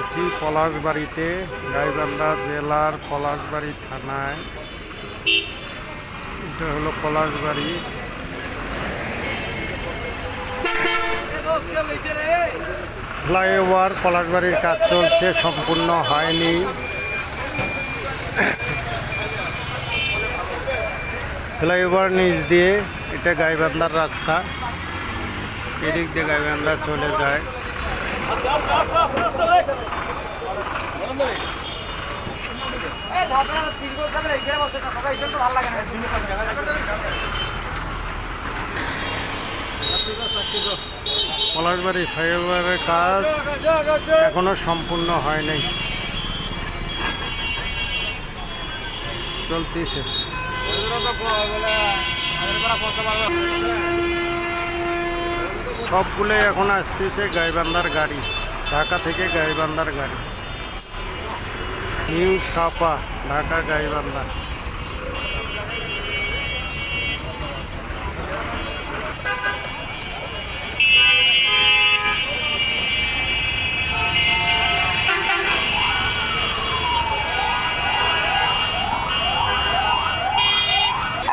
আছি পলাশবাড়িতে, গাইবান্ধা জেলার পলাশবাড়ি থানায়। এটা হলো পলাশবাড়ি। ফ্লাইওভার পলাশবাড়ির কাজ চলছে, সম্পূর্ণ হয়নি। ফ্লাইওভার নিচ দিয়ে এটা গাইবান্ধার রাস্তা, এদিক দিয়ে গাইবান্ধা চলে যায়। পলাশবাড়ি ফ্লাইওভারের কাজ এখনো সম্পূর্ণ হয় নাই, চলতেছে। সবগুলোই এখন আসতেছে গাইবান্ধার গাড়ি, ঢাকা থেকে গাইবান্ধার গাড়ি। নিউ সাপা, ঢাকা গাইবান্ধা।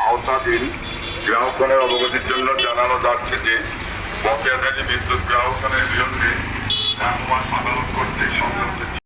আওতাধীন গ্রাহকগণের অবগতির জন্য জানানো যাচ্ছে যে বকেয়াধারী বিদ্যুৎ গ্রাহকগণের বিরুদ্ধে আদালত কর্তৃক সংশ্লিষ্ট